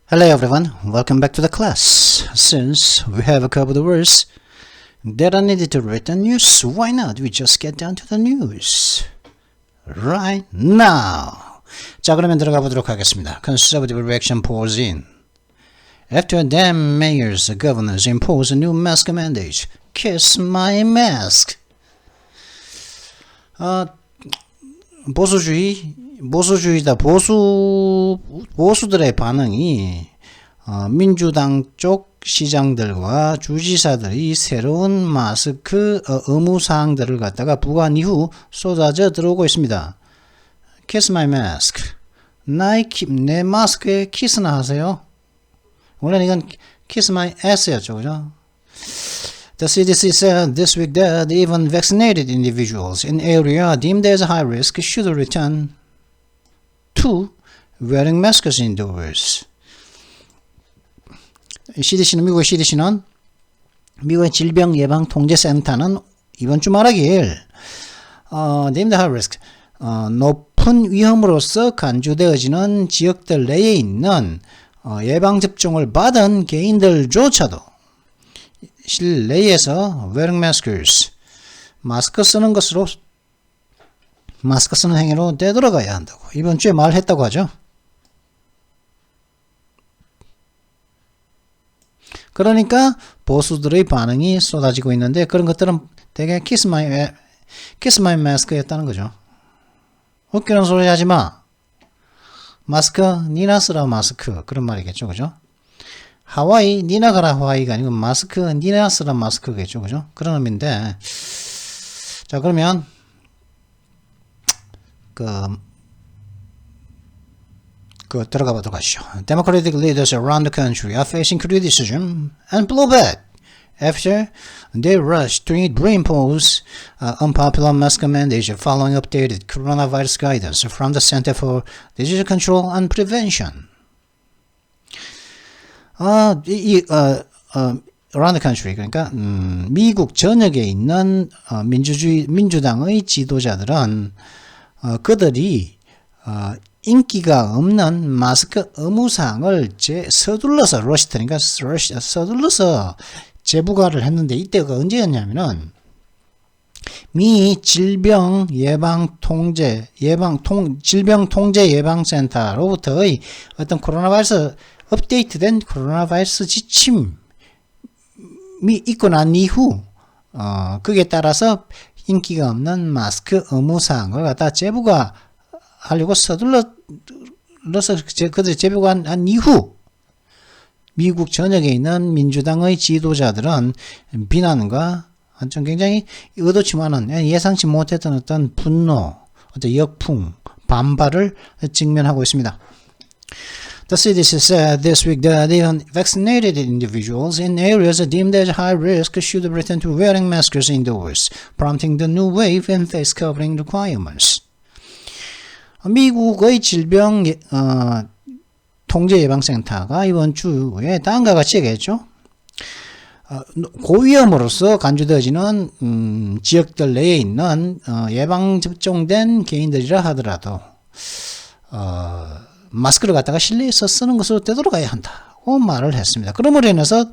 Hello everyone, welcome back to the class. Since we have a couple of words that are needed to read the news, why not we just get down to the news right now. 자, 그러면 들어가 보도록 하겠습니다. Conservative reaction pours in. After damn mayors, governors impose a new mask mandate. Kiss my mask. 보수주의다. 보수들의 반응이 민주당 쪽 시장들과 주지사들이 새로운 마스크 의무사항들을 갖다가 부과한 이후 쏟아져 들어오고 있습니다. Kiss my mask. 내 마스크에 키스나 하세요. 원래는 이건 kiss my ass였죠, 그죠? The CDC said this week that even vaccinated individuals in area deemed as high risk should return to wearing masks indoors. 미국의 CDC는 미국의 질병예방통제센터는 이번 주 말하길 deemed high risk 높은 위험으로서 간주되어지는 지역들 내에 있는 예방접종을 받은 개인들조차도 실내에서 wearing masks 마스크 쓰는 행위로 되돌아가야 한다고 이번 주에 말했다고 하죠. 그러니까 보수들의 반응이 쏟아지고 있는데 그런 것들은 되게 kiss my mask였다는 거죠. 웃기는 소리 하지 마. 마스크 니나 쓰라 마스크 그런 말이겠죠, 그죠? 하와이 니나 가라 하와이가 아니고 마스크 니나 쓰라 마스크겠죠, 그죠? 그런 의미인데 자 그러면 들어가 보도록 하시죠. Democratic leaders around the country are facing criticism and blowback after they rushed to reimpose unpopular mask mandate following updated coronavirus guidance from the Center for Disease Control and Prevention. Around the country, 그러니까 미국 전역에 있는 민주당의 지도자들은 그들이 인기가 없는 마스크 의무사항을 서둘러서 재부과를 했는데 이때가 언제였냐면은 미 질병통제예방센터로부터의 어떤 코로나바이러스 업데이트된 코로나바이러스 지침이 있고 난 이후 그게 따라서 인기가 없는 마스크 의무사항을 갖다 재부과하려고 서둘러서 그들이 재부과한 이후 미국 전역에 있는 민주당의 지도자들은 비난과 좀 굉장히 의도치만은 예상치 못했던 어떤 분노, 어떤 역풍, 반발을 직면하고 있습니다. The CDC said this week that even vaccinated individuals in areas deemed as high risk should return to wearing masks indoors, prompting the new wave in face covering requirements. 미국의 질병 통제예방센터가 이번 주에 다음과 같이 얘기했죠. 고위험으로서 간주되어지는 지역들 내에 있는 예방접종된 개인들이라 하더라도 마스크를 갖다가 실내에서 쓰는 것으로 되돌아가야 한다고 말을 했습니다. 그럼으로 인해서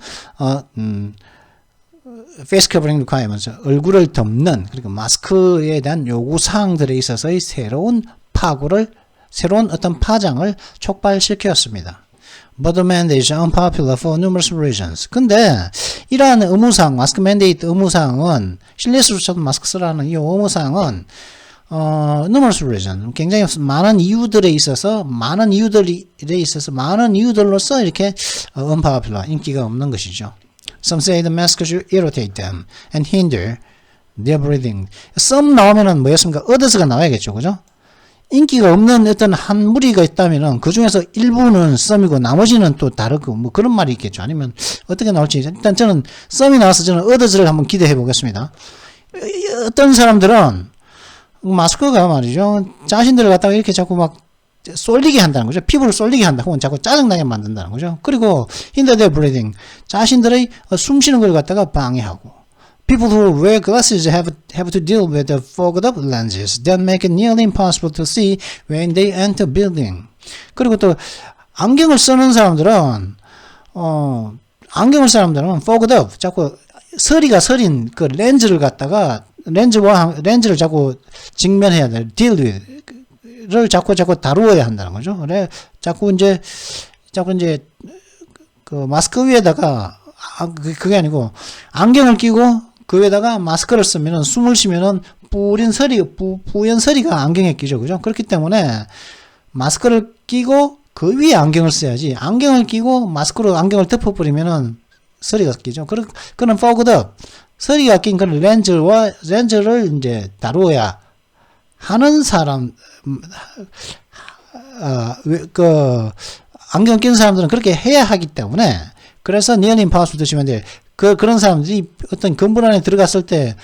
face covering requirements, 얼굴을 덮는 그리고 마스크에 대한 요구사항들에 있어서의 새로운 어떤 파장을 촉발시켰습니다. But the mandate is unpopular for numerous reasons. 근데 이러한 의무사항, 마스크 맨데이트 의무사항은 실내에서도 마스크 쓰라는 이 의무사항은 numerous reasons, 굉장히 많은 이유들에 있어서 많은 이유들로서 이렇게 unpopular, 인기가 없는 것이죠. Some say the masks irritate them and hinder their breathing. Some 나오면은 뭐였습니까? others가 나와야겠죠, 그죠? 인기가 없는 어떤 한 무리가 있다면은 그 중에서 일부는 썸이고 나머지는 또 다르고 뭐 그런 말이 있겠죠. 아니면 어떻게 나올지 일단 저는 썸이 나와서 저는 others를 한번 기대해 보겠습니다. 어떤 사람들은 마스크가 말이죠. 자신들을 갖다가 이렇게 자꾸 막 쏠리게 한다는 거죠. 피부를 쏠리게 한다. 혹은 자꾸 짜증나게 만든다는 거죠. 그리고 hinder their breathing. 자신들의 숨 쉬는 걸 갖다가 방해하고. People who wear glasses have to deal with the fogged up lenses that make it nearly impossible to see when they enter building. 그리고 또 안경을 쓰는 사람들은 안경을 쓰는 사람들은 fogged up, 자꾸 서리가 서린 그 렌즈를 갖다가 렌즈를 자꾸 직면해야 돼. deal with를 자꾸 다루어야 한다는 거죠. 그래 자꾸 이제 그 마스크 위에다가 그게 아니고 안경을 끼고 그 위에다가 마스크를 쓰면은 숨을 쉬면은 뿌연 서리가 안경에 끼죠. 그죠? 그렇기 때문에 마스크를 끼고 그 위에 안경을 써야지. 안경을 끼고 마스크로 안경을 덮어버리면은 서리가 끼죠. 그는 fogged up. 서리가 낀 그런 렌즈를 이제 다루어야 하는 사람, 안경 낀 사람들은 그렇게 해야 하기 때문에, 그래서 nearly impossible 드시면 돼요. 그런 사람들이 어떤 건물 안에 들어갔을 때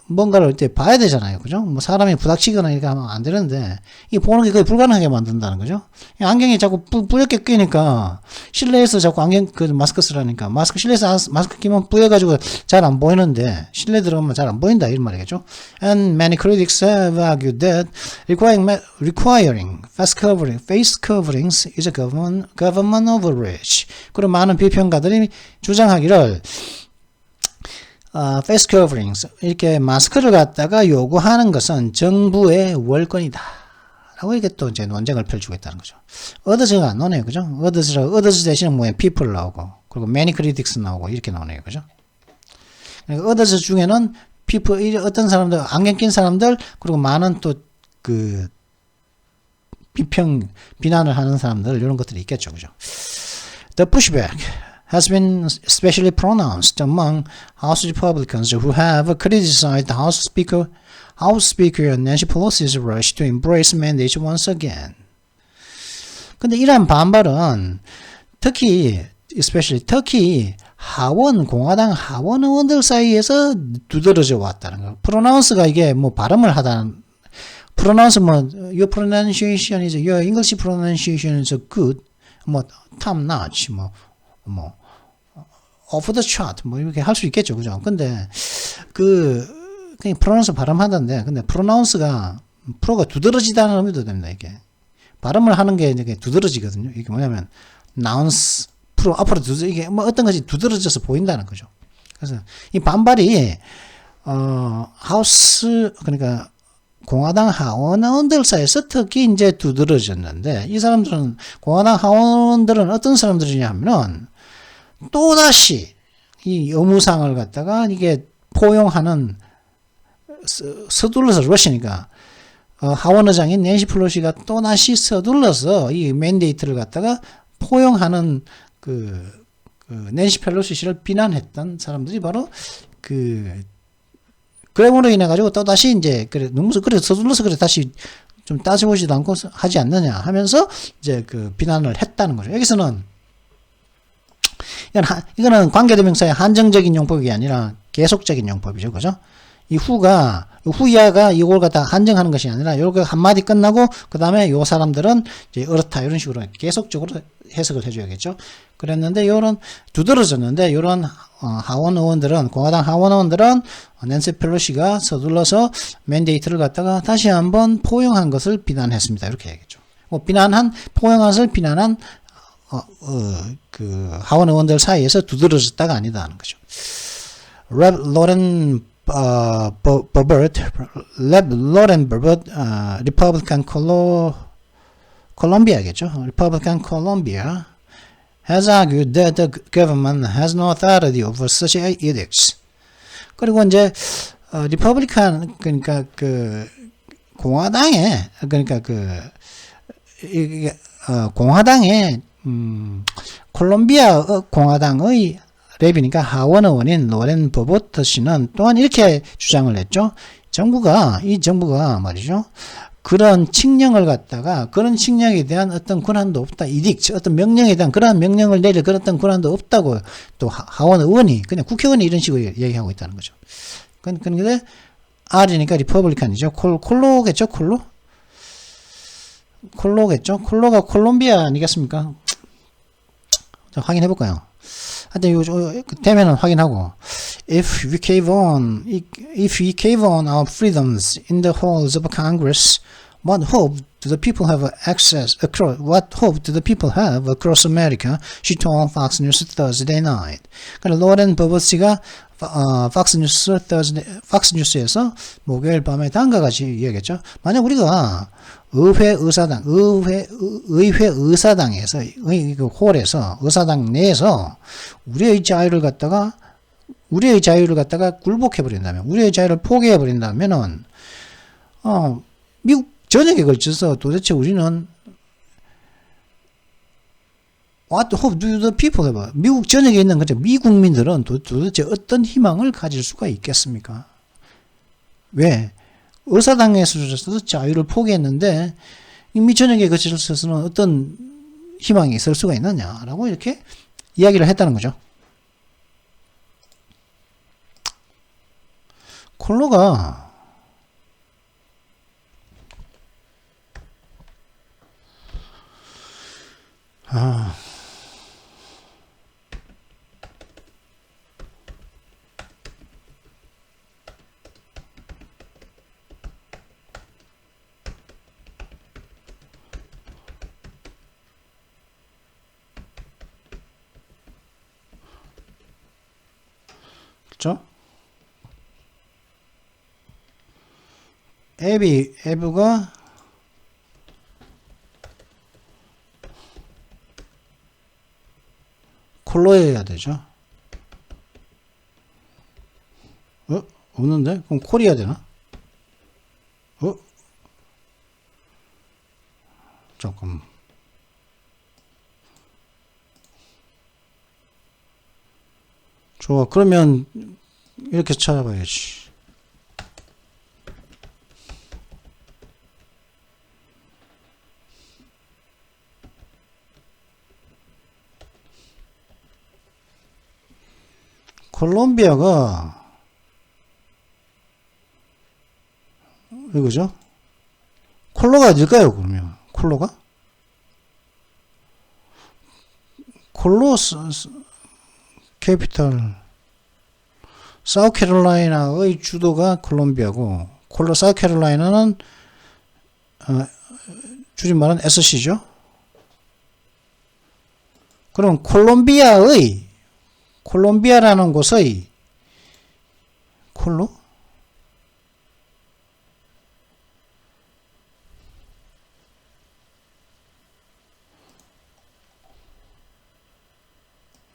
뭔가를 이렇게 봐야 되잖아요. 그죠? 뭐 사람이 부닥치거나 이렇게 하면 안 되는데, 이 보는 게 거의 불가능하게 만든다는 거죠. 안경이 자꾸 뿌옇게 끼니까, 실내에서 자꾸 마스크 쓰라니까, 실내에서 마스크 끼면 뿌여가지고 잘 안 보이는데, 실내 들어가면 잘 안 보인다, 이런 말이겠죠. And many critics have argued that requiring face coverings is a government overreach. 그런 많은 비평가들이 주장하기를, face coverings, 이렇게 마스크를 갖다가 요구하는 것은 정부의 월권이다 라고 이렇게 또 이제 논쟁을 펼치고 있다는 거죠. others가 안 나오네요. 그죠? others 대신에 뭐에 people 나오고, 그리고 many critics 나오고, 이렇게 나오네요. 그죠? 그러니까 others 중에는 people, 어떤 사람들, 안경 낀 사람들, 그리고 많은 또 그 비난을 하는 사람들, 이런 것들이 있겠죠. 그죠? The pushback has been especially pronounced among House Republicans who have criticized House Speaker Nancy Pelosi's rush to embrace mandates once again. 근데 이러한 반발은 특히 공화당 하원 의원들 사이에서 두드러져 왔다는 거. 프로나운스가 이게 뭐 발음을 하다는, 프로나운스 your pronunciation is, your English pronunciation is good, top notch, off the chart, 이렇게 할 수 있겠죠. 그죠? 근데, 그냥 프로나운스 발음하던데, 근데 프로나운스가, 프로가 두드러지다는 의미도 됩니다, 이게. 발음을 하는 게 이게 두드러지거든요. 이게 뭐냐면, 나운스, 프로, 앞으로 이게 어떤 것이 두드러져서 보인다는 거죠. 그래서, 이 반발이, 그러니까, 공화당 하원의원들 사이에서 특히 이제 두드러졌는데, 이 사람들은, 공화당 하원들은 어떤 사람들이냐 하면은, 또다시 이 의무상을 갖다가 이게 포용하는, 서둘러서 러시니까, 하원의장인 낸시 플로시가 또다시 서둘러서 이 맨데이트를 갖다가 포용하는 낸시 펠로시 씨를 비난했던 사람들이 바로 그래므로 인해 가지고 또다시 이제 서둘러서 다시 좀 따져보지도 않고 하지 않느냐 하면서 이제 비난을 했다는 거죠. 여기서는 이거는 관계대명사의 한정적인 용법이 아니라 계속적인 용법이죠. 그죠? 이 후야가 이걸 갖다가 한정하는 것이 아니라 요렇게 한마디 끝나고 그 다음에 요 사람들은 이제 어떻다 이런 식으로 계속적으로 해석을 해줘야겠죠. 그랬는데 요런 두드러졌는데 요런 하원 의원들은, 공화당 하원 의원들은 낸시 펠로시가 서둘러서 맨데이트를 갖다가 다시 한번 포용한 것을 비난했습니다. 이렇게 얘기했죠. 포용한 것을 비난한 하원 의원들 사이에서 두드러졌다가 아니다 하는 거죠. 로렌 버버트, 리퍼블리칸 콜롬비아겠죠. 리퍼블리칸 콜롬비아 has argued that the government has no authority over such edicts. 그리고 이제 리퍼블리칸, 그러니까 공화당에, 그러니까 공화당의 콜롬비아 공화당의 랩이니까 하원 의원인 로렌 버버트 씨는 또한 이렇게 주장을 했죠. 이 정부가 말이죠. 그런 칙령을 갖다가, 그런 칙령에 대한 어떤 권한도 없다. 어떤 명령에 대한 그런 명령을 내릴 그런 어떤 권한도 없다고 또 하원 의원이, 그냥 국회의원이 이런 식으로 얘기하고 있다는 거죠. 근데 R이니까 리퍼블리칸이죠. 콜로겠죠? 콜로겠죠? 콜로가 콜롬비아 아니겠습니까? 자, 확인해 볼까요? 하여튼 되면은 확인하고, if we cave on our freedoms in the halls of Congress, What hope do the people have access across? What hope do the people have across America? She told Fox News Thursday night. 그러니까 로렌 버버스가 팍스뉴스에서 목요일 밤에 다음과 같이 이야기했죠. 만약 우리가 의회 의사당에서 그 홀에서 의사당 내에서 우리의 자유를 갖다가 굴복해 버린다면, 우리의 자유를 포기해 버린다면은 미국 전역에 걸쳐서 도대체 우리는 What hope do the people have? 미국 전역에 있는 거죠. 미국민들은 도대체 어떤 희망을 가질 수가 있겠습니까? 왜? 의사당에서 자유를 포기했는데 미 전역에 걸쳐서는 어떤 희망이 있을 수가 있느냐라고 이렇게 이야기를 했다는 거죠. 콜로가 그렇죠? 에브가 콜로여야 되죠. 없는데? 그럼 콜이어야 되나? 잠깐만. 좋아. 그러면 이렇게 찾아봐야지. 콜롬비아가 이거죠? 콜로가 어딜까요? 그러면 콜로가? 콜로 캐피탈 사우스캐롤라이나의 주도가 콜롬비아고 사우스캐롤라이나는 줄임말은 SC죠. 그럼 콜롬비아라는 곳의 콜로?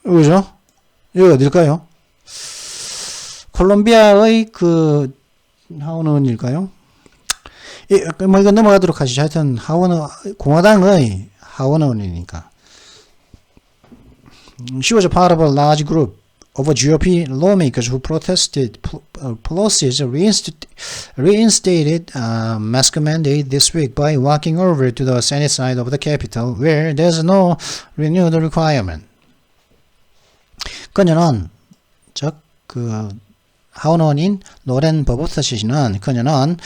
그죠? 여기 어딜까요? 콜롬비아의 하원의원일까요? 뭐 이거 넘어가도록 하시죠. 하여튼 공화당의 하원의원이니까. She was a part of a large group of GOP lawmakers who protested Pelosi's reinstated mask mandate this week by walking over to the Senate side of the Capitol, where there's no renewed requirement. 그녀는 하원의원인 로렌 버버스 씨는 그녀는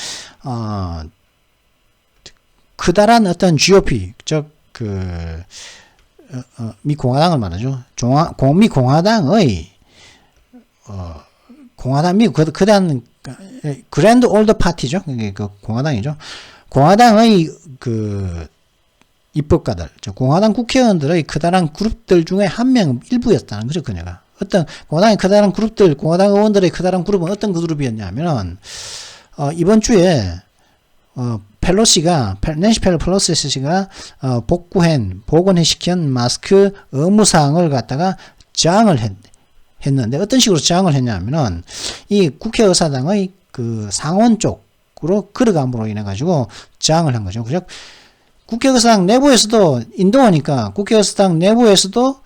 크다란 어떤 GOP 미 공화당을 말하죠. 미 공화당의 미국 그다음 그랜드 올드 파티죠. 그 공화당이죠. 공화당의 입법가들, 공화당 국회의원들의 크다란 그룹들 중에 한 명 일부였다는 거죠. 그녀가 어떤 공화당의 크다란 그룹들, 공화당 의원들의 크다란 그룹은 어떤 그룹이었냐면은 이번 주에 낸시 펠로시 씨가 복원시킨 마스크 의무사항을 갖다가 저항을 했는데 어떤 식으로 저항을 했냐면은 이 국회의사당의 상원 쪽으로 걸어감으로 인해 가지고 저항을 한 거죠. 그죠? 국회의사당 내부에서도 인도어니까 국회의사당 내부에서도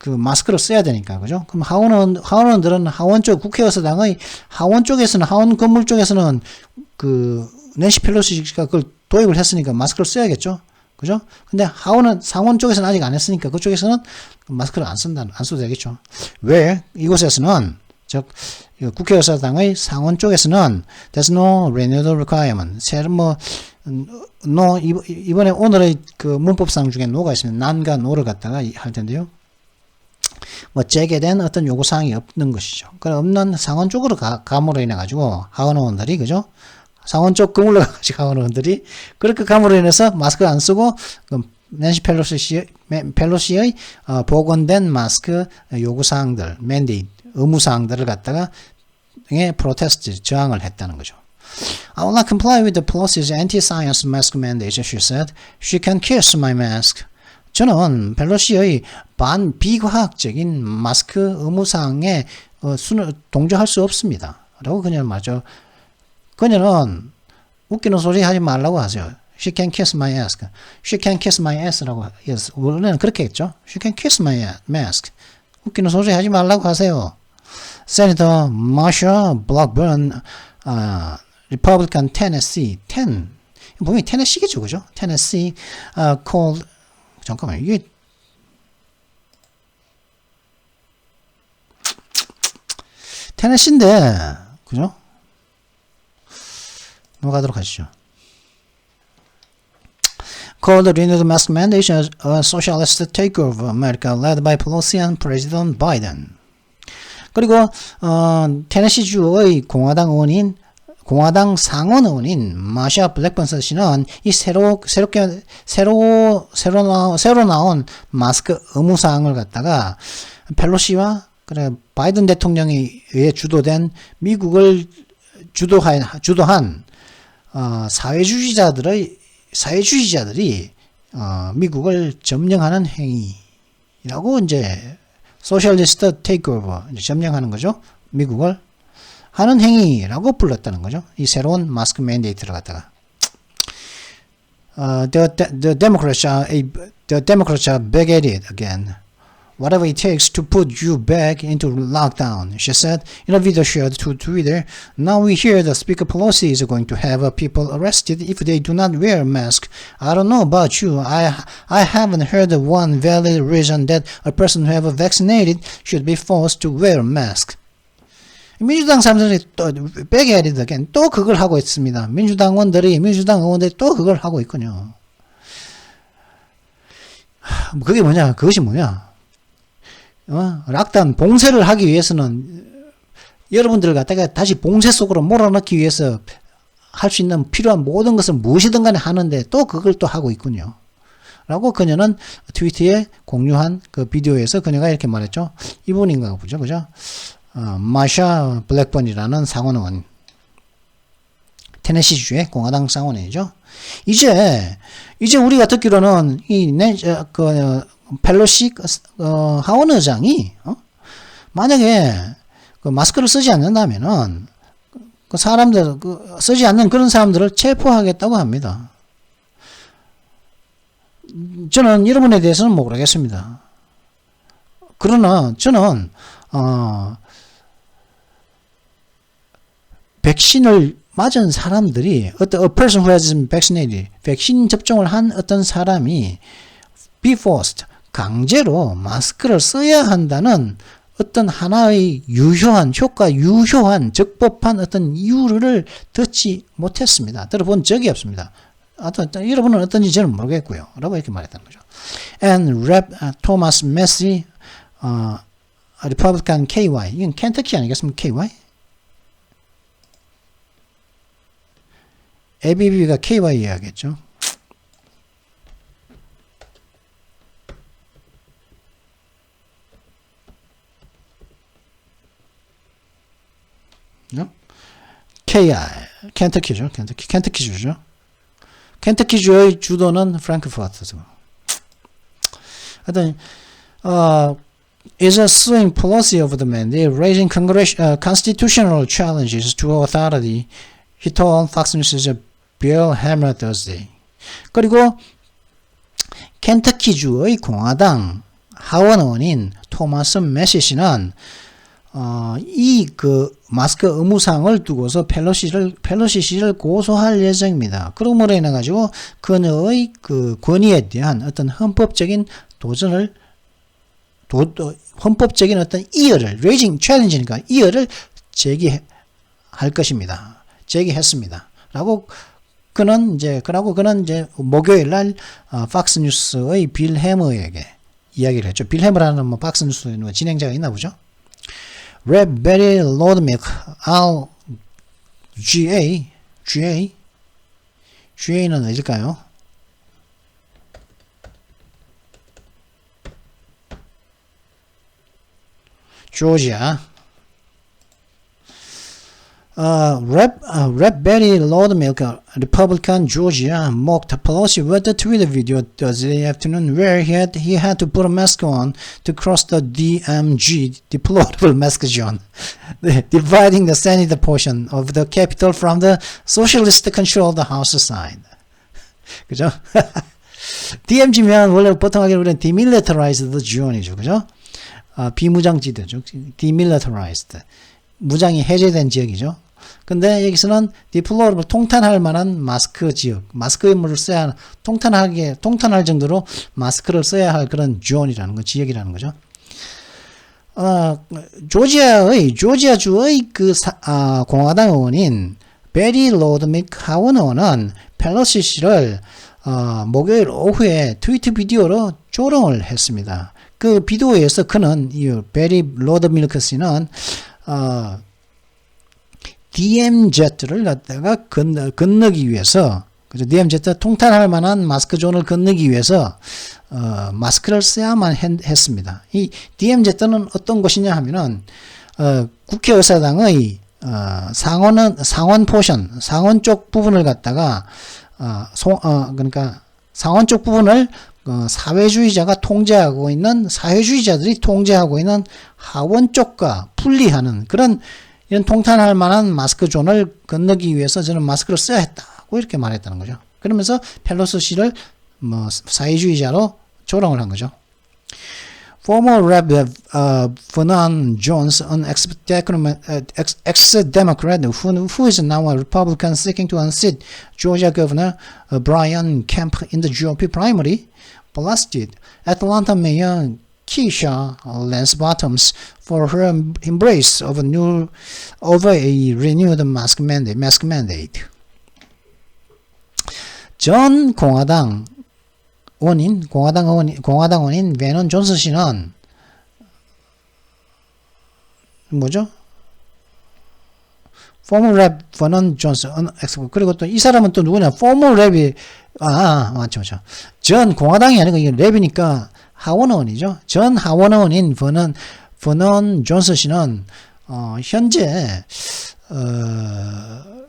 마스크를 써야 되니까, 그죠? 그럼 하원원들은 국회의사당의 하원 쪽에서는, 하원 건물 쪽에서는 낸시 펠로시가 그걸 도입을 했으니까 마스크를 써야겠죠? 그죠? 근데 상원 쪽에서는 아직 안 했으니까 그쪽에서는 마스크를 안 써도 되겠죠? 왜? 이곳에서는, 국회의사당의 상원 쪽에서는 there's no renewed requirement. 이번에 오늘의 문법상 중에 no가 있으면 none과 no를 갖다가 할 텐데요. 제게된 어떤 요구사항이 없는 것이죠. 그럼 없는 상원 쪽으로 감으로 인해 가지고 하원의원들이, 그죠? 상원 쪽 그물로 가지고 가는 의원들이 그렇게 감으로 인해서 마스크 안 쓰고 낸시 펠로시의 복원된 마스크 요구사항들, 맨데이트, 의무사항들을 갖다가 프로테스트, 저항을 했다는 거죠. I will not comply with the Pelosi's anti-science mask mandate, she said. She can kiss my mask. 저는 펠로시의 비과학적인 마스크 의무사항에 동조할 수 없습니다. 라고 그녀는 말죠. 그녀는 웃기는 소리 하지 말라고 하세요. She can kiss my ass. She can kiss my ass라고 원래는 그렇게 했죠. She can kiss my mask. 웃기는 소리 하지 말라고 하세요. Senator Marsha Blackburn, Republican Tennessee, 분명히 테네시겠죠, 그죠? Tennessee called 잠깐만 이게 테네시인데 그죠? 넘어가도록 하시죠. Called the renewed mask mandate a socialist takeover of America led by Pelosi and President Biden. 그리고 테네시주의 공화당 상원 의원인 마샤 블랙번스 씨는 이 새로 나온 마스크 의무 사항을 갖다가 펠로시와 그래 바이든 대통령에 의해 주도된 미국을 주도한 사회주의자들이 미국을 점령하는 행위라고 이제 소셜리스트 테이크오버 점령하는 거죠. 미국을 하는 행위라고 불렀다는 거죠. 이 새로운 마스크 맨데이트를 갖다가 the Democrats are back at it again. Whatever it takes to put you back into lockdown, she said in a video shared to Twitter. Now we hear that Speaker Pelosi is going to have people arrested if they do not wear a mask. I don't know about you. I haven't heard one valid reason that a person who have vaccinated should be forced to wear a mask. 민주당 사람들이 또 back at it again. 또 그걸 하고 있습니다. 민주당 의원들이 또 그걸 하고 있군요. 그게 뭐냐? 그것이 뭐냐? 락다운 봉쇄를 하기 위해서는 여러분들을 갖다가 다시 봉쇄 속으로 몰아넣기 위해서 할 수 있는 필요한 모든 것을 무엇이든 간에 하는데 또 그걸 또 하고 있군요. 라고 그녀는 트위터에 공유한 그 비디오에서 그녀가 이렇게 말했죠. 이분인가 보죠. 그죠? 마샤 블랙번이라는 상원의원. 테네시주의 공화당 상원의원이죠. 이제 우리가 듣기로는 펠로시 하원 의장이 만약에 그 마스크를 쓰지 않는다면은 그 사람들 쓰지 않는 그런 사람들을 체포하겠다고 합니다. 저는 이런 분에 대해서는 모르겠습니다. 그러나 저는 백신을 맞은 사람들이 a person who has been vaccinated, 백신 접종을 한 어떤 사람이 be forced, 강제로 마스크를 써야 한다는 어떤 하나의 효과 유효한 적법한 어떤 이유를 듣지 못했습니다. 들어본 적이 없습니다. 여러분은 어떤지 저는 모르겠고요. 라고 이렇게 말했다는 거죠. And Rep. Thomas Massie, Republican KY, 이건 켄터키 아니겠습니까? KY? ABB가 KY 이야기했죠. KI, 켄터키죠. 켄터키주죠. 켄터키주의 주도는 프랭크푸르트죠. 하여튼 is suing Pelosi over the mandate, raising constitutional challenges to authority, he told Fox News' Bill Hemmer Thursday. 그리고 켄터키주의 공화당 하원 의원인 토마스 메시 씨는 이 마스크 의무사항을 두고서 펠로시 씨를 고소할 예정입니다. 그러므로 인해 가지고 그녀의 그 권위에 대한 어떤 헌법적인 도전을 헌법적인 어떤 이어를 raising challenge니까 이어를 제기할 것입니다. 제기했습니다. 라고 그는 이제 목요일 날 팍스 뉴스의 빌 해머에게 이야기를 했죠. 빌 해머라는 팍스 뉴스 진행자가 있나 보죠. Rep. Betty Lodemick, RGA, GA는 어딜까요? 조지아. Rep. Betty Lodemilk, Republican, Georgia, mocked Pelosi with a Twitter video Thursday afternoon where he had to put a mask on to cross the DMG, deplorable mask zone, dividing the Senate portion of the Capitol from the socialist control of the House side. 그죠? DMG면 원래 보통 하기로 우리는 demilitarized zone이죠. 그죠? 비무장지대죠. demilitarized. 무장이 해제된 지역이죠. 근데 여기서는 deplorable, 통탄할 만한 마스크 지역, 마스크를 써야, 통탄할 정도로 마스크를 써야 할 그런 zone이라는 거, 지역이라는 거죠. 조지아주의 공화당 의원인 베리 로드밀크 하원 의원은 펠로시 씨를 목요일 오후에 트위터 비디오로 조롱을 했습니다. 그 비디오에서 그는 이 베리 로드밀크 씨는 DMZ를 갖다가 건너기 위해서, 그죠? DMZ 통탄할 만한 마스크 존을 건너기 위해서 마스크를 써야만 했습니다. 이 DMZ는 어떤 곳이냐 하면은 국회의사당의 상원 포션, 상원 쪽 부분을 갖다가 그러니까 상원 쪽 부분을 사회주의자가 통제하고 있는, 사회주의자들이 통제하고 있는 하원 쪽과 분리하는 그런 이런 통탄할 만한 마스크 존을 건너기 위해서 저는 마스크를 써야 했다고 이렇게 말했다는 거죠. 그러면서 펠로시 씨를 사회주의자로 조롱을 한 거죠. Former Rep. Vernon Jones, an ex-Democrat who is now a Republican seeking to unseat Georgia Governor Brian Kemp in the GOP primary, blasted Atlanta Mayor Keisha Lance Bottoms for her embrace of a renewed mask mandate. 전 공화당 의원인 베넌 존스 씨는 뭐죠? Former Rep. Vernon Jones, 그리고 또 이 사람은 또 누구냐? Former Rep이 맞죠. 전 공화당이 아니고 이게 랩이니까 하원 의원이죠. 전 하원 의원인 버넌 존스 씨는 현재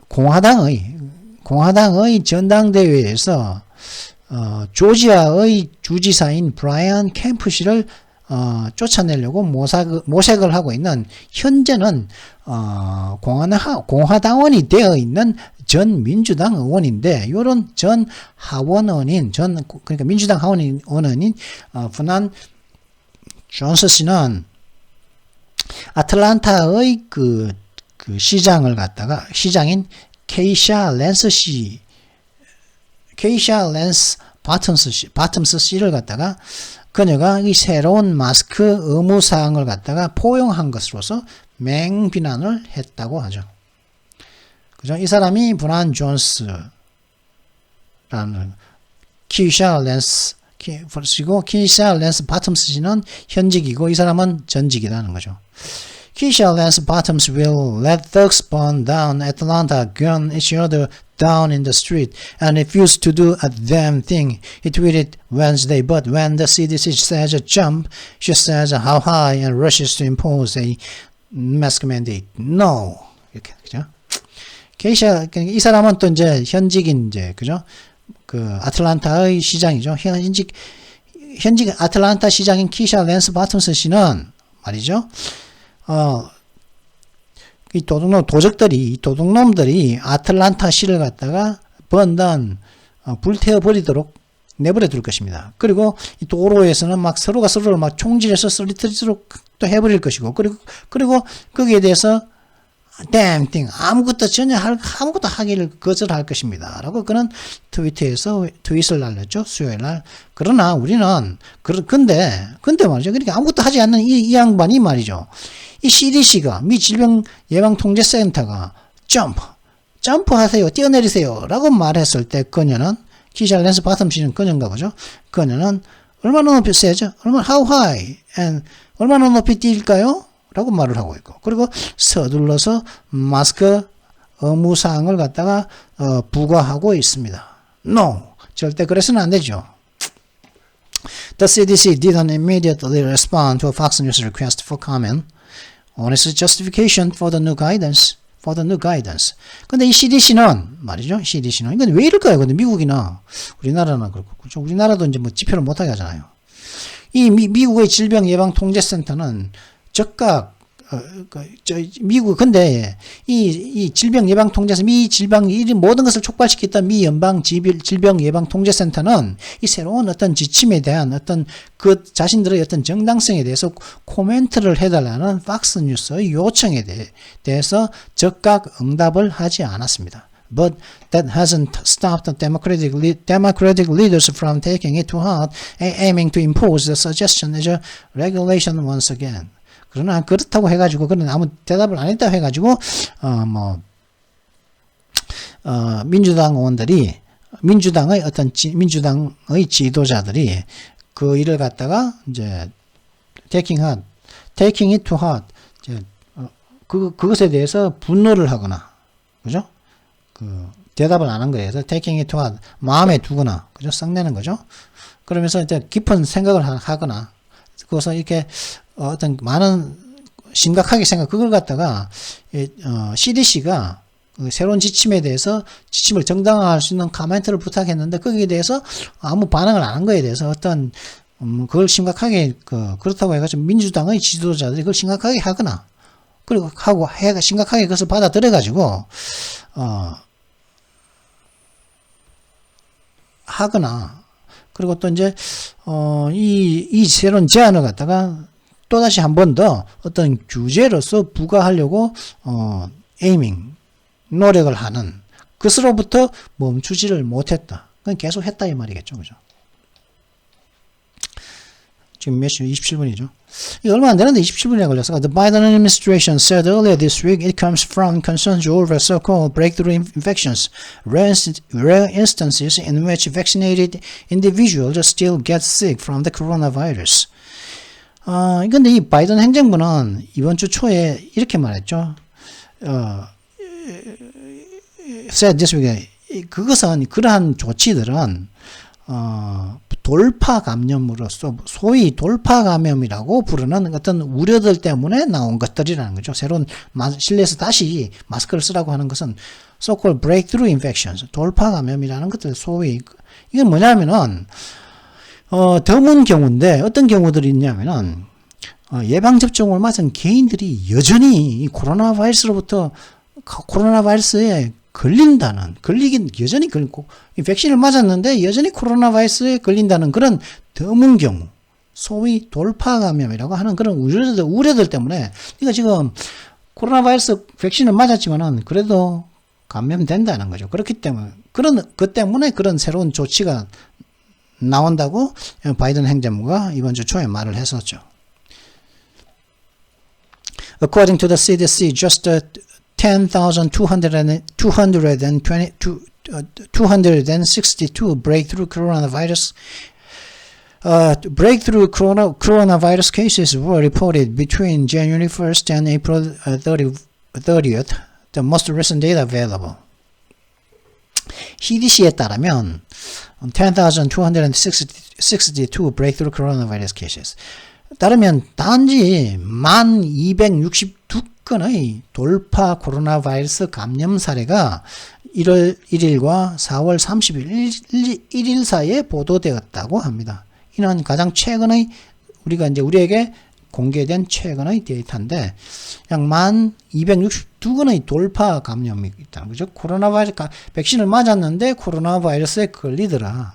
공화당의 전당대회에서 조지아의 주지사인 브라이언 캠프 씨를 쫓아내려고 모색을 하고 있는, 현재는 공화당원이 되어 있는 전 민주당 의원인데, 요런 전 하원 의원인, 그러니까 민주당 하원 의원인 버넌 존스 씨는 아틀란타의 그 시장인 케이샤 랜스 바텀스 씨를 갖다가 그녀가 이 새로운 마스크 의무 사항을 갖다가 포용한 것으로서 맹비난을 했다고 하죠. 그죠? 이 사람이 브라이언 존스라는 키샤 랜스 바텀스 씨는 현직이고 이 사람은 전직이라는 거죠. Keisha Lance Bottoms will let thugs burn down Atlanta, gun each other down in the street, and refuse to do a damn thing, he tweeted Wednesday. But when the CDC says a jump, she says how high and rushes to impose a mask mandate. No. 이렇게, 그죠? 케이샤, 이 사람은 또 이제 현직인, 그죠? 아틀란타의 시장이죠. 현직 아틀란타 시장인 키샤 랜스 바텀스 씨는 말이죠. 이 도둑놈들이 아틀란타 시를 갖다가 불태워버리도록 내버려 둘 것입니다. 그리고 이 도로에서는 막 서로가 서로를 막 총질해서 쓰러뜨리도록 또 해버릴 것이고, 그리고 거기에 대해서 damn thing, 아무것도 하기를 거절할 것입니다. 라고 그는 트위터에서 트윗을 날렸죠. 수요일 날. 그러나 우리는, 근데 말이죠. 그러니까 아무것도 하지 않는 이 양반이 말이죠. 이 CDC가, 미 질병예방통제센터가 점프하세요, 뛰어내리세요 라고 말했을 때 그녀는, 키샤 랜스 바텀 씨는 그녀인가 보죠. 그녀는 얼마나 높이 세죠? how high and 얼마나 높이 뛸까요? 라고 말을 하고 있고, 그리고 서둘러서 마스크 의무사항을 갖다가 부과하고 있습니다. No! 절대 그래서는 안 되죠. The CDC didn't immediately respond to a Fox News request for comment on its justification for the new guidance. 근데 이 CDC는 말이죠. CDC는 이건 왜 이럴까요? 근데 미국이나 우리나라는 그렇고 그렇죠. 우리나라도 이제 뭐 집회를 못하게 하잖아요. 이 미국의 질병예방통제센터는 즉각 미국 근데 이 질병예방통제에서 미 질병 이 모든 것을 촉발시켰던 미 연방 질병예방통제센터는 이 새로운 어떤 지침에 대한 어떤 그 자신들의 어떤 정당성에 대해서 코멘트를 해달라는 팍스뉴스의 요청에 대해서 즉각 응답을 하지 않았습니다. But that hasn't stopped the Democratic leaders from taking it to heart and aiming to impose the suggestion as a regulation once again. 그러나 그렇다고 해가지고 그는 아무 대답을 안 했다고 해가지고 민주당 의원들이 민주당의 지도자들이 그 일을 갖다가 이제 taking it to heart 그것에 대해서 분노를 하거나 그죠? 그 대답을 안 한 거에 대해서 taking it to heart 마음에 두거나 그죠? 썩내는 거죠. 그러면서 이제 깊은 생각을 하거나 그래서 이렇게 어떤 많은 심각하게 그걸 갖다가 CDC가 새로운 지침에 대해서 지침을 정당화할 수 있는 코멘트를 부탁했는데 거기에 대해서 아무 반응을 안 한 거에 대해서 어떤 그걸 심각하게 그렇다고 해가지고 민주당의 지도자들이 그걸 심각하게 하거나 그리고 심각하게 그것을 받아들여가지고 하거나 그리고 또 이제 이 새로운 제안을 갖다가 또다시 한 번 더 어떤 규제로서 부과하려고 노력을 하는 그것으로부터 멈추지를 못했다. 그건 계속 했다 이 말이겠죠. 그죠? 지금 몇 시? 27분이죠. 이게 얼마 안 되는데 27분이나 걸렸어. The Biden administration said earlier this week it comes from concerns over so-called breakthrough infections, rare instances in which vaccinated individuals still get sick from the coronavirus. 근데 이 바이든 행정부는 이번 주 초에 이렇게 말했죠. said this week 그것은 그러한 조치들은 돌파 감염으로서 소위 돌파 감염이라고 부르는 어떤 우려들 때문에 나온 것들이라는 거죠. 새로운 실내에서 다시 마스크를 쓰라고 하는 것은 so-called breakthrough infections, 돌파 감염이라는 것들 소위 이건 뭐냐면은 드문 경우인데 어떤 경우들이 있냐면은 예방접종을 맞은 개인들이 여전히 이 코로나 바이러스에 걸리긴 여전히 걸리고 이 백신을 맞았는데 여전히 코로나 바이러스에 걸린다는 그런 드문 경우 소위 돌파 감염이라고 하는 그런 우려들 때문에 이거 지금 코로나 바이러스 백신을 맞았지만은 그래도 감염된다는 거죠. 그렇기 때문에 그 때문에 그런 새로운 조치가 나온다고 바이든 행정부가 이번 주 초에 말을 했었죠. According to the CDC, just 10,262 breakthrough coronavirus cases were reported between January 1st and April 30th, the most recent data available. CDC에 따르면 10,262 breakthrough coronavirus cases. 따르면 단지 1,262건의 돌파 코로나 바이러스 감염 사례가 1월 1일과 4월 31일 사이에 보도되었다고 합니다. 이는 가장 최근의 우리에게 공개된 최근의 데이터인데 약 1,262건의 돌파 감염이 있다는 거죠. 코로나 바이러스 백신을 맞았는데 코로나 바이러스에 걸리더라.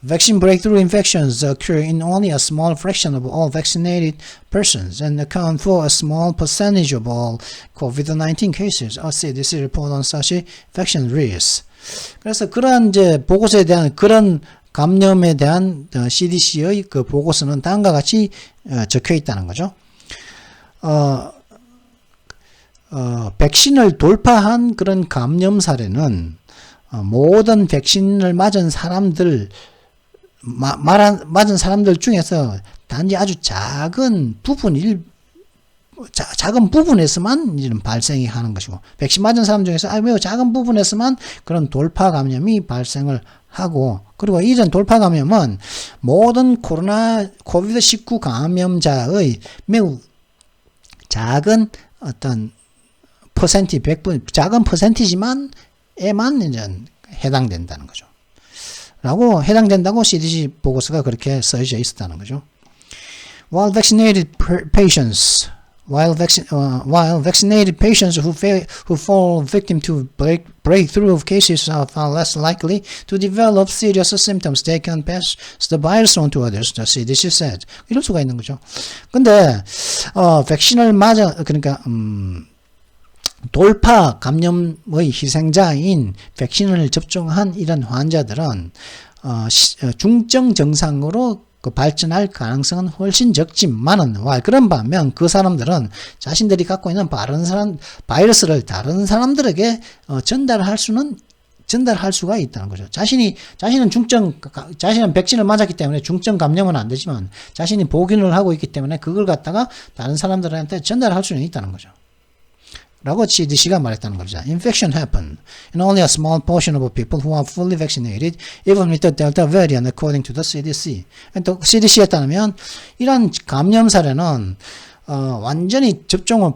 Vaccine breakthrough infections occur in only a small fraction of all vaccinated persons and account for a small percentage of all COVID-19 cases. A CDC report on such vaccine risks. 그래서 그런 이제 보고서에 대한 그런 감염에 대한 CDC의 그 보고서는 다음과 같이 적혀 있다는 거죠. 백신을 돌파한 그런 감염 사례는 모든 백신을 맞은 사람들 맞은 사람들 중에서 단지 아주 작은 작은 부분에서만 이런 발생이 하는 것이고, 백신 맞은 사람 중에서 매우 작은 부분에서만 그런 돌파 감염이 발생을 하고, 그리고 이런 돌파 감염은 모든 코비드-19 감염자의 매우 작은 어떤 퍼센티, 100%, 작은 퍼센티지만 에만 이제 해당된다는 거죠. 라고 해당된다고 CDC 보고서가 그렇게 써져 있었다는 거죠. While vaccinated patients who fall victim to breakthrough cases are far less likely to develop serious symptoms, they can pass the virus on to others, the CDC said. 이럴 수가 있는 거죠. 근데 백신을 맞아 그러니까 돌파 감염의 희생자인 백신을 접종한 이런 환자들은 중증 증상으로 발전할 가능성은 훨씬 적지만은, 그런 반면 그 사람들은 자신들이 갖고 있는 바이러스를 다른 사람들에게 전달할 수가 있다는 거죠. 자신은 백신을 맞았기 때문에 중증 감염은 안 되지만 자신이 보균을 하고 있기 때문에 그걸 갖다가 다른 사람들한테 전달할 수는 있다는 거죠. 라고 CDC가 말했다는 거죠. Infection happen in only a small portion of people who are fully vaccinated, even with the Delta variant, according to the CDC. 또 CDC에 따르면 이런 감염 사례는 완전히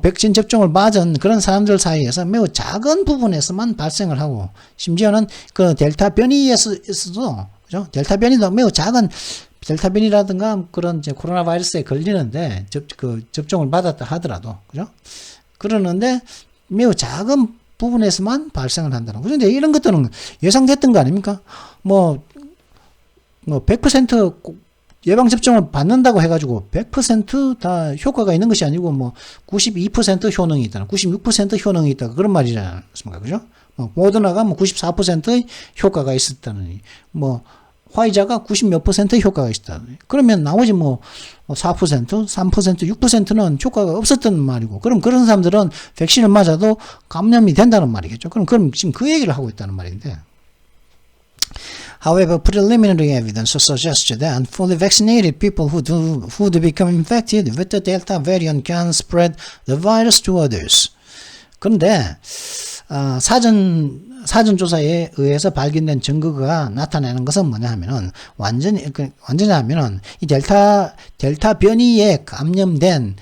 백신 접종을 맞은 그런 사람들 사이에서 매우 작은 부분에서만 발생을 하고, 심지어는 그 델타 변이에서도, 그죠? 델타 변이도 매우 작은 델타 변이라든가 그런 이제 코로나 바이러스에 걸리는데 접종을 받았다 하더라도, 그죠? 그러는데 매우 작은 부분에서만 발생을 한다는 거죠. 그런데 이런 것들은 예상됐던 거 아닙니까? 100% 예방접종을 받는다고 해가지고 100% 다 효과가 있는 것이 아니고 92% 효능이 있다, 96% 효능이 있다, 그런 말이지 않습니까? 그죠? 모더나가 94%의 효과가 있었다느니, 화이자가 90몇 % 효과가 있다. 그러면 나머지 4%, 3%, 6%는 효과가 없었던 말이고, 그럼 그런 사람들은 백신을 맞아도 감염이 된다는 말이겠죠. 그럼 지금 그 얘기를 하고 있다는 말인데. However, preliminary evidence suggests that fully vaccinated people who do become infected with the Delta variant can spread the virus to others. 그런데 사전 조사에 의해서 발견된 증거가 나타내는 것은 뭐냐 하면은, 완전히 하면은 이 델타 변이에 감염된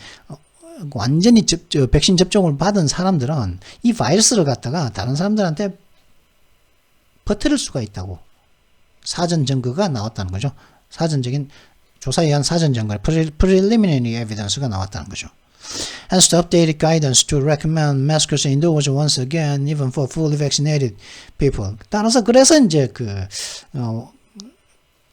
완전히 백신 접종을 받은 사람들은 이 바이러스를 갖다가 다른 사람들한테 퍼뜨릴 수가 있다고 사전 증거가 나왔다는 거죠. 사전적인 조사에 의한 사전 증거, preliminary evidence가 나왔다는 거죠. Hence, the updated guidance to recommend masks indoors once again, even for fully vaccinated people. 따라서 그래서 이제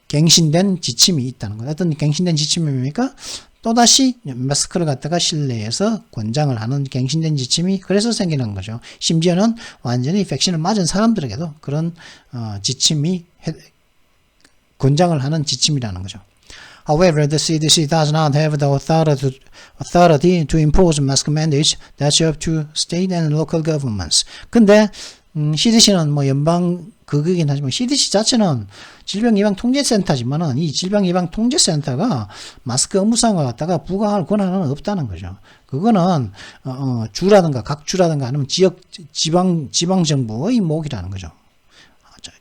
갱신된 지침이 있다는 거예요. 어떤 갱신된 지침입니까? 또다시 마스크를 갖다가 실내에서 권장을 하는 갱신된 지침이 그래서 생기는 거죠. 심지어는 완전히 백신을 맞은 사람들에게도 그런 지침이 권장을 하는 지침이라는 거죠. However, the CDC does not have the authority to impose mask mandates. That's up to state and local governments. 근데 CDC는 연방 그거긴 하지만 CDC 자체는 질병예방통제센터지만은 이 질병예방통제센터가 마스크 업무상을 갖다가 부과할 권한은 없다는 거죠. 그거는 주라든가 각 주라든가 아니면 지방 정부의 몫이라는 거죠.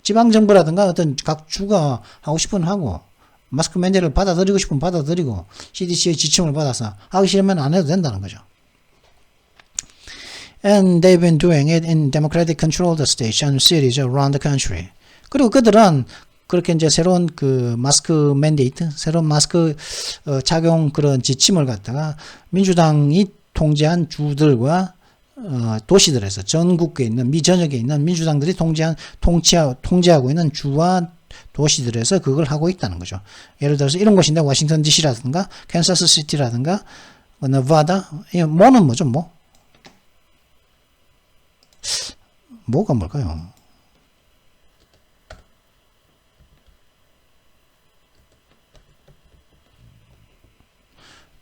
지방 정부라든가 어떤 각 주가 하고 싶으면 하고, 마스크 맨데를 받아들이고 싶으면 받아들이고, CDC의 지침을 받아서 하기 싫으면 안 해도 된다는 거죠. And they've been doing it in democratic controlled states and cities around the country. 그리고 그들은 그렇게 이제 새로운 마스크 맨데이트, 새로운 마스크 착용 그런 지침을 갖다가 민주당이 통제한 주들과 도시들에서 전국에 있는 미 전역에 있는 민주당들이 통제하고 있는 주와 도시들에서 그걸 하고 있다는 거죠. 예를 들어서 이런 곳인데 워싱턴 DC라든가 캔사스 시티라든가 네바다, 뭐는 뭐죠? 뭐가 뭘까요?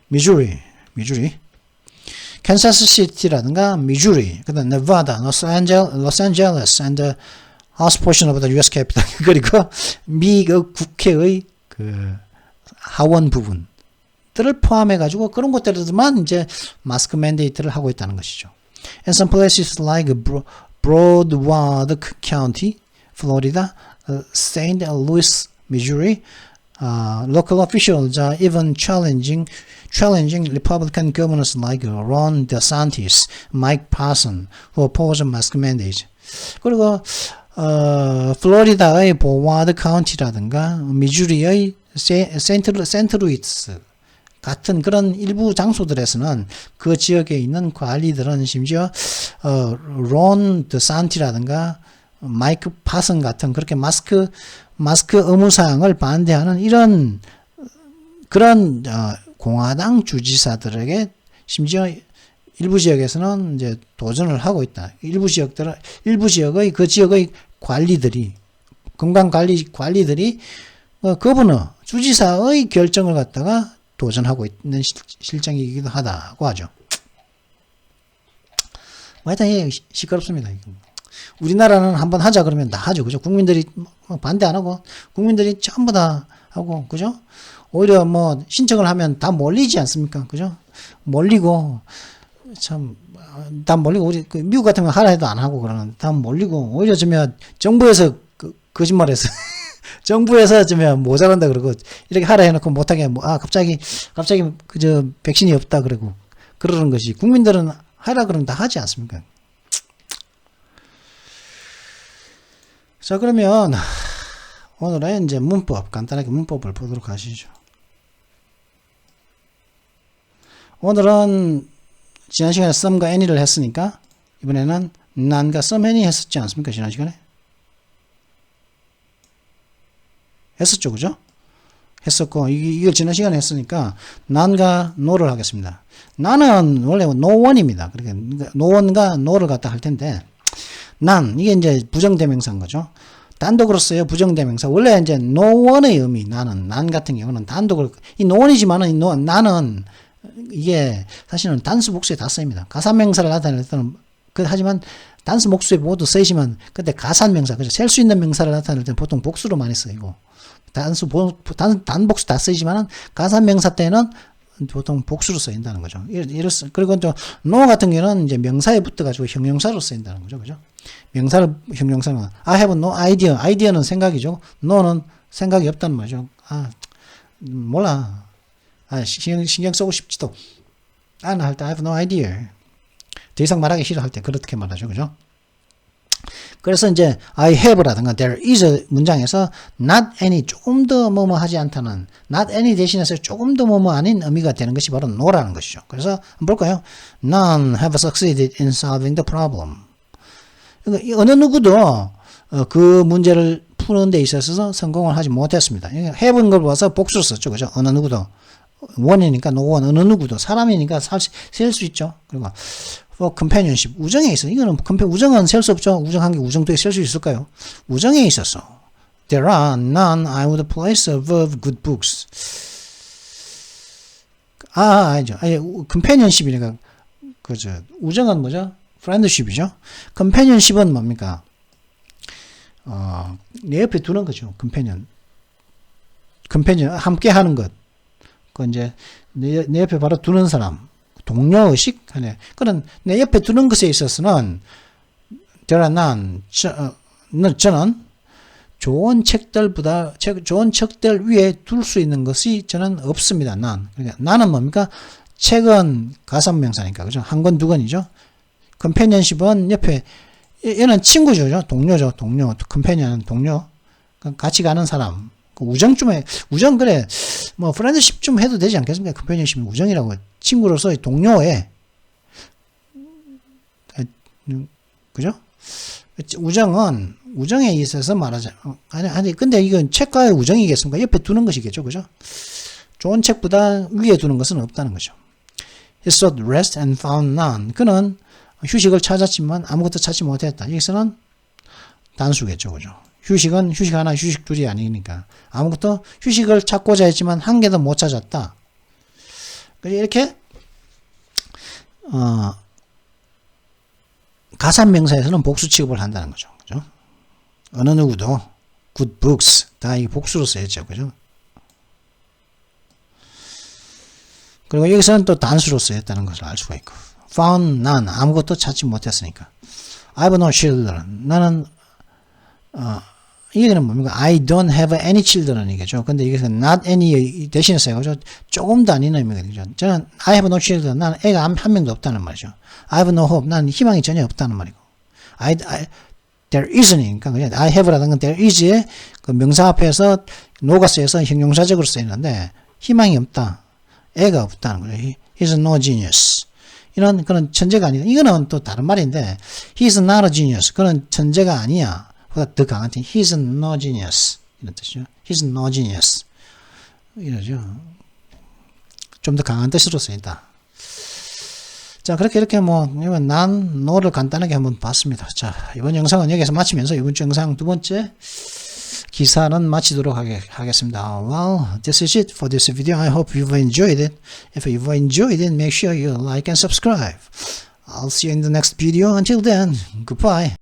미주리, 캔사스 시티라든가 미주리, 그다음 네바다, 로스앤젤레스, and the House portion of the U.S. Capitol, 그리고 미 국회의 하원 부분, 것들을 포함해가지고 그런 것들에만 이제 마스크 맨데이트를 하고 있다는 것이죠. In some places like Broward County, Florida, St. Louis, Missouri, local officials are even challenging Republican governors like Ron DeSantis, Mike Parson, who oppose mask mandates. 그리고 플로리다의 보와드 카운티라든가 미주리의 세인트 루이스 같은 그런 일부 장소들에서는 그 지역에 있는 관리들은 심지어 론 드산티라든가 마이크 파슨 같은 그렇게 마스크 의무 사항을 반대하는 이런 그런 공화당 주지사들에게 심지어 일부 지역에서는 이제 도전을 하고 있다. 일부 지역의 그 지역의 관리들이 건강관리들이 거버너 주지사의 결정을 갖다가 도전하고 있는 실정이기도 하다고 하죠. 하여튼 시끄럽습니다. 우리나라는 한번 하자 그러면 다 하죠. 그죠? 국민들이 반대 안 하고 국민들이 전부 다 하고 그죠? 오히려 뭐 신청을 하면 다 몰리지 않습니까? 그죠? 몰리고 참 다 몰리고 우리 미국 같은 거 하라 해도 안 하고 그러는 다 몰리고 오히려 좀 정부에서 거짓말해서 정부에서 좀 모자란다 그러고 이렇게 하라 해놓고 못하게 갑자기 그저 백신이 없다 그러고 그러는 것이 국민들은 하라 그러면 다 하지 않습니까? 자 그러면 오늘은 이제 간단하게 문법을 보도록 하시죠. 오늘은 지난 시간에 some과 any를 했으니까 이번에는 none과 some, any 했었지 않습니까? 지난 시간에 했었죠, 그죠? 했었고 이걸 지난 시간에 했으니까 none과 no를 하겠습니다. none은 원래 no one입니다. 그러니까 no one과 no를 갖다 할 텐데 none 이게 이제 부정대명사인 거죠. 단독으로 써요. 부정대명사. 원래 이제 no one의 의미 none 같은 경우는 단독을 이 no one이지만은 none은 이게 사실은 단수 복수에 다 쓰입니다. 가산명사를 나타낼 때는 하지만 단수 복수에 모두 쓰이지만 근데 가산명사 그죠? 셀 수 있는 명사를 나타낼 때는 보통 복수로 많이 쓰이고 단복수 다 쓰이지만은 가산명사 때는 보통 복수로 쓰인다는 거죠. 그리고 또 no 같은 경우는 이제 명사에 붙어가지고 형용사로 쓰인다는 거죠, 그죠? 명사를 형용사는 I have no idea. idea는 생각이죠. no는 생각이 없다는 말이죠. 몰라. 신경 쓰고 싶지도 않아 할 때 I have no idea. 더 이상 말하기 싫어할 때 그렇게 말하죠, 그죠? 그래서 이제 I have라든가 there is 문장에서 not any 조금 더 뭐뭐 하지 않다는 not any 대신해서 조금 더 뭐뭐 아닌 의미가 되는 것이 바로 no라는 것이죠. 그래서 한번 볼까요? None have succeeded in solving the problem. 그러니까 어느 누구도 그 문제를 푸는 데 있어서 성공을 하지 못했습니다. have인 걸 봐서 복수로 썼죠, 그죠? 어느 누구도 원이니까 no one 어느 누구도 사람이니까 셀 수 있죠. 그리고 for companionship 우정에 있어. 이거는 우정은 셀 수 없죠. 우정한 게 우정도에 셀 수 있을까요? 우정에 있어서 there are none I would place above good books. 아니죠. companionship이니까 그죠. 우정은 뭐죠? friendship이죠. companionship은 뭡니까? 내 옆에 두는 거죠. companion 함께 하는 것. 그 이제 내 옆에 바로 두는 사람, 동료의식 하네. 그런 내 옆에 두는 것에 있어서는 저는 좋은 책들 위에 둘 수 있는 것이 저는 없습니다. 그러니까 나는 뭡니까? 책은 가산명사니까 그죠? 한 권 두 권이죠. 컴패니언십은 옆에 얘는 친구죠, 동료죠, 동료. 컴패니언은 동료, 같이 가는 사람. 우정 그래. 뭐, 프렌드십 좀 해도 되지 않겠습니까? 컴패니언십은 우정이라고. 친구로서의 동료의, 그죠? 우정은, 우정에 있어서 말하자. 근데 이건 책과의 우정이겠습니까? 옆에 두는 것이겠죠, 그죠? 좋은 책보다 위에 두는 것은 없다는 거죠. He sought rest and found none. 그는 휴식을 찾았지만 아무것도 찾지 못했다. 여기서는 단수겠죠, 그죠? 휴식 하나, 휴식 둘이 아니니까. 아무것도 휴식을 찾고자 했지만 한 개도 못 찾았다. 이렇게, 가산명사에서는 복수 취급을 한다는 거죠. 그죠? 어느 누구도, good books. 다 이 복수로 써야죠. 그죠? 그리고 여기서는 또 단수로 쓰였다는 것을 알 수가 있고. found none. 아무것도 찾지 못했으니까. I have no children. 나는, 이게는 뭡니까? I don't have any children 이겠죠. 근데 이게 not any 대신에 써가지고 조금도 아닌 의미거든요. 저는 I have no children. 나는 애가 한 명도 없다는 말이죠. I have no hope. 나는 희망이 전혀 없다는 말이고. there isn't니까 그냥 I have라는 건 there is의 그 명사 앞에서 no가 쓰여서 형용사적으로 쓰이는데 희망이 없다. 애가 없다는 거죠. He's no genius. 이런 그런 천재가 아니다. 이거는 또 다른 말인데 He's not a genius. 그는 천재가 아니야. 보다 더 강한 팀. He's no genius. 이런 뜻이죠. He's no genius. 이러죠. 좀 더 강한 뜻으로 쓰인다. 자, 그렇게 이렇게 난, no를 간단하게 한번 봤습니다. 자, 이번 영상은 여기서 마치면서 이번 주 영상 두 번째 기사는 마치도록 하겠습니다. Well, this is it for this video. I hope you've enjoyed it. If you've enjoyed it, make sure you like and subscribe. I'll see you in the next video. Until then, goodbye.